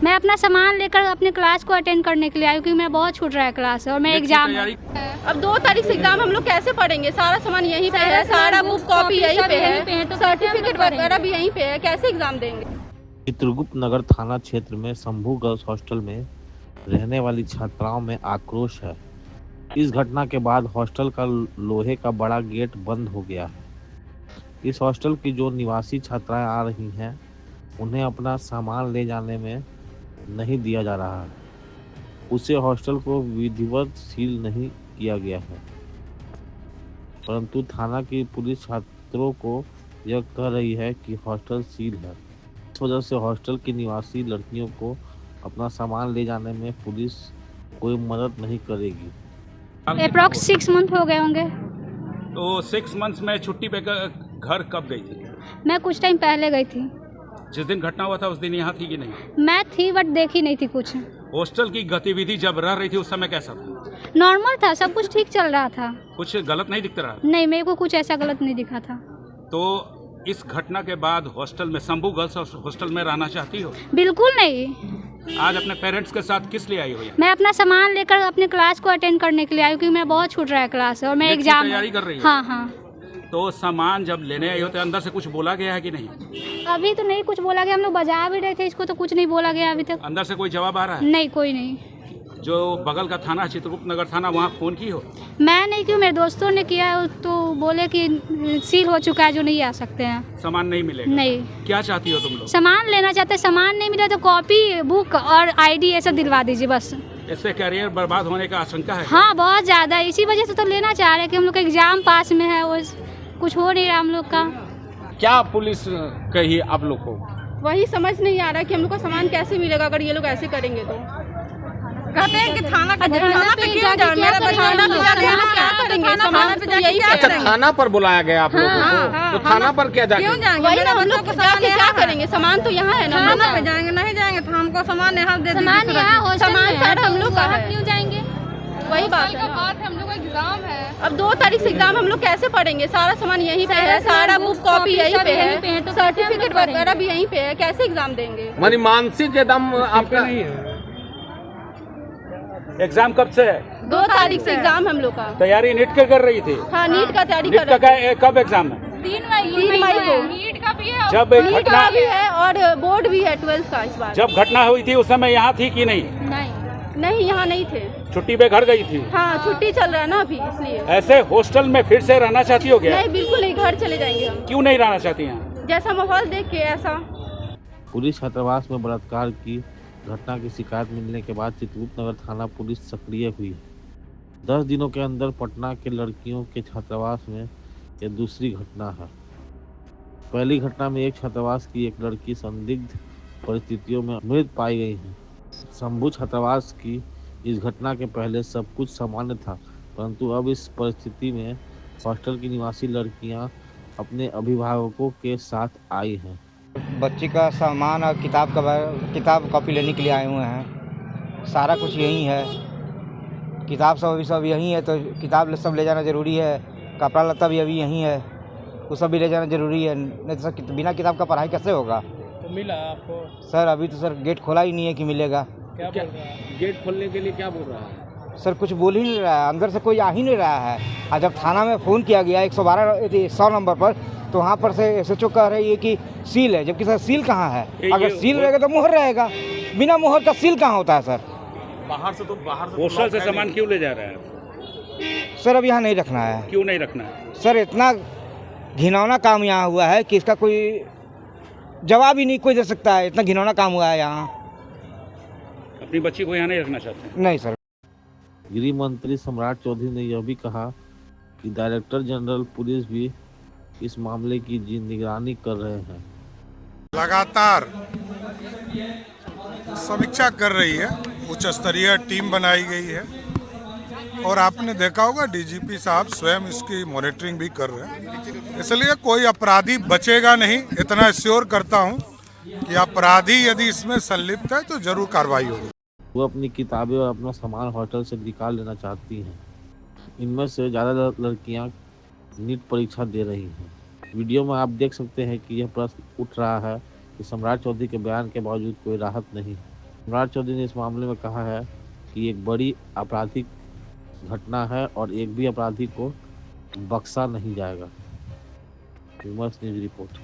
मैं अपना सामान लेकर अपने क्लास को अटेंड करने के लिए आई हूँ, क्योंकि मेरा बहुत छूट रहा है क्लास और मैं एग्जाम। अब 2 तारीख से एग्जाम हम लोग कैसे पढ़ेंगे? सारा सामान यहीं पे है, सारा बुक कॉपी यहीं पे है, तो सर्टिफिकेट वगैरह भी यहीं पे है, कैसे एग्जाम देंगे? चित्रगुप्त नगर थाना क्षेत्र में शंभू गर्ल्स हॉस्टल में रहने वाली छात्राओं में आक्रोश है। इस घटना के बाद हॉस्टल का लोहे का बड़ा गेट बंद हो गया है। इस हॉस्टल की जो निवासी छात्राएं आ रही हैं, उन्हें अपना सामान ले जाने में नहीं दिया जा रहा है। उसे हॉस्टल को विधिवत सील नहीं किया गया है, परंतु थाना की पुलिस छात्रों को यह कह रही है कि हॉस्टल सील है। इस वजह से हॉस्टल की निवासी लड़कियों को अपना सामान ले जाने में पुलिस कोई मदद नहीं करेगी। अप्रॉक्स 6 मंथ हो गए होंगे। तो 6 मंथ्स में छुट्टी पे घर कब गई थी? मैं कुछ टाइम पहले गई थी। जिस दिन घटना हुआ था उस दिन यहाँ थी कि नहीं? मैं थी बट देखी नहीं थी कुछ। हॉस्टल की गतिविधि जब रह रही थी उस समय कैसा था? नॉर्मल था, सब कुछ ठीक चल रहा था। कुछ गलत नहीं दिखता रहा? नहीं, मेरे को कुछ ऐसा गलत नहीं दिखा था। तो इस घटना के बाद हॉस्टल में, शंभू गर्ल्स हॉस्टल में रहना चाहती हो? बिल्कुल नहीं। आज अपने पेरेंट्स के साथ किस लिए आई हो? मैं अपना सामान लेकर अपने क्लास को अटेंड करने के लिए आई हूँ, क्योंकि मेरा बहुत छूट रहा है क्लास और मैं एग्जाम तैयारी कर रही है। हाँ हाँ। तो सामान जब लेने आई हो तो अंदर से कुछ बोला गया है कि नहीं? अभी तो नहीं कुछ बोला गया, हम लोग बजा भी रहे थे इसको, तो कुछ नहीं बोला गया अभी तक। अंदर से कोई जवाब आ रहा है? नहीं, कोई नहीं। जो बगल का थाना चित्रगुप्त नगर थाना, वहाँ फोन की हो? मैं नहीं, क्यों मेरे दोस्तों ने किया, तो बोले कि सील हो चुका है, जो नहीं आ सकते हैं। सामान नहीं मिलेगा? नहीं। क्या चाहती हो तुम लोग? सामान लेना चाहते, सामान नहीं मिला तो कॉपी, बुक और ID ये सब दिलवा दीजिए बस। इससे करियर बर्बाद होने का आशंका है? हाँ, बहुत ज़्यादा। इसी वजह से तो लेना चाह रहे हैं कि हम लोग का एग्जाम पास में है, वो कुछ हो नहीं रहा हम लोग का। क्या पुलिस कही आप लोग को? वही समझ नहीं आ रहा कि हम लोग का सामान कैसे मिलेगा अगर ये लोग ऐसे करेंगे तो। कहते हैं कि थाना पे क्यों जाए, मेरा थाना पे जाके हम लोग क्या करेंगे? सामान तो यही पे अच्छा, थाना पर बुलाया गया आप लोगों को, तो थाना पर क्या जाके? वही ना, हम लोग जाके क्या करेंगे? सामान तो यहाँ है ना। थाना पे जाएंगे? नहीं जाएंगे, तो हमको सामान यहाँ दे दीजिए। सामान सारा हम लोग का है। क्यों जाएंगे? वही बात है। हम लोग का एग्जाम है। अब 2 तारीख से एग्जाम हम लोग कैसे पढ़ेंगे? सारा सामान यहीं पे है, सारा बुक कॉपी यहीं पे है, तो सर्टिफिकेट वगैरह भी यहीं पे है, कैसे एग्जाम देंगे? मानी मानसिक एकदम आपका एग्जाम कब से है? 2 तारीख से एग्जाम हम लोग का। तैयारी नीट के कर रही थी? हाँ, नीट का तैयारी नीट कर रहे का कब एग्जाम है? 3 मई को। नीट का भी है, जब नीट घटना का भी है और बोर्ड भी है 12th का इस बार। जब घटना हुई थी उस समय यहाँ थी कि नहीं? नहीं, यहाँ नहीं थे। छुट्टी पे घर गई थी? हाँ, छुट्टी चल रहा है ना अभी, इसलिए। ऐसे हॉस्टल में फिर से रहना चाहती हो क्या? नहीं, बिल्कुल नहीं, घर चले जाएंगे हम। क्यों नहीं रहना चाहती हैं? जैसा माहौल देख के ऐसा। पुलिस छात्रावास में बलात्कार की घटना की शिकायत मिलने के बाद चित्रगुप्त नगर थाना पुलिस सक्रिय हुई। 10 दिनों के अंदर पटना के लड़कियों के छात्रावास में यह दूसरी घटना है। पहली घटना में एक छात्रावास की एक लड़की संदिग्ध परिस्थितियों में मृत पाई गई है। शंभू छात्रावास की इस घटना के पहले सब कुछ सामान्य था, परंतु अब इस परिस्थिति में हॉस्टल की निवासी लड़कियां अपने अभिभावकों के साथ आई हैं। बच्ची का सामान और किताब कॉपी लेने के लिए आए हुए हैं। सारा कुछ यहीं है, किताब सब यहीं है, तो किताब सब ले जाना ज़रूरी है। कपड़ा लत्ता भी अभी यहीं है, वो सब भी ले जाना ज़रूरी है, नहीं तो सर बिना किताब का पढ़ाई कैसे होगा? तो मिला आपको? सर अभी तो सर गेट खोला ही नहीं है कि मिलेगा। क्या गेट खोलने के लिए क्या बोल रहा है? सर कुछ बोल ही नहीं रहा है, अंदर से कोई आ ही नहीं रहा है। और जब थाना में फ़ोन किया गया 100 नंबर पर, तो वहाँ पर से SHO कह रही है कि सील है, जबकि सर सील कहाँ है? अगर सील रहेगा तो मुहर रहेगा, बिना मुहर का सील कहाँ होता है सर? बाहर से हॉस्टल से सामान क्यों ले जा रहा है? सर अब यहाँ नहीं रखना है। क्यों नहीं रखना है? सर इतना घिनौना काम यहाँ हुआ है कि इसका कोई जवाब ही नहीं कोई दे सकता है। इतना घिनौना काम हुआ है यहाँ। अपनी बच्ची को यहाँ नहीं रखना चाहते? नहीं सर। गृह मंत्री सम्राट चौधरी ने यह भी कहा कि डायरेक्टर जनरल पुलिस भी इस मामले की निगरानी कर रहे हैं। लगातार समीक्षा कर रही है, उच्च स्तरीय टीम बनाई गई है और आपने देखा होगा DGP साहब स्वयं इसकी मॉनिटरिंग भी कर रहे हैं। इसलिए कोई अपराधी बचेगा नहीं, इतना श्योर करता हूं कि अपराधी यदि इसमें संलिप्त है तो जरूर कार्रवाई होगी। वो अपनी किताबें और अपना सामान होटल से निकाल लेना चाहती हैं। इनमें से ज़्यादा लड़कियां नीट परीक्षा दे रही हैं। वीडियो में आप देख सकते हैं कि यह प्रश्न उठ रहा है कि सम्राट चौधरी के बयान के बावजूद कोई राहत नहीं है। सम्राट चौधरी ने इस मामले में कहा है कि एक बड़ी आपराधिक घटना है और एक भी अपराधी को बख्शा नहीं जाएगा। Humus news report.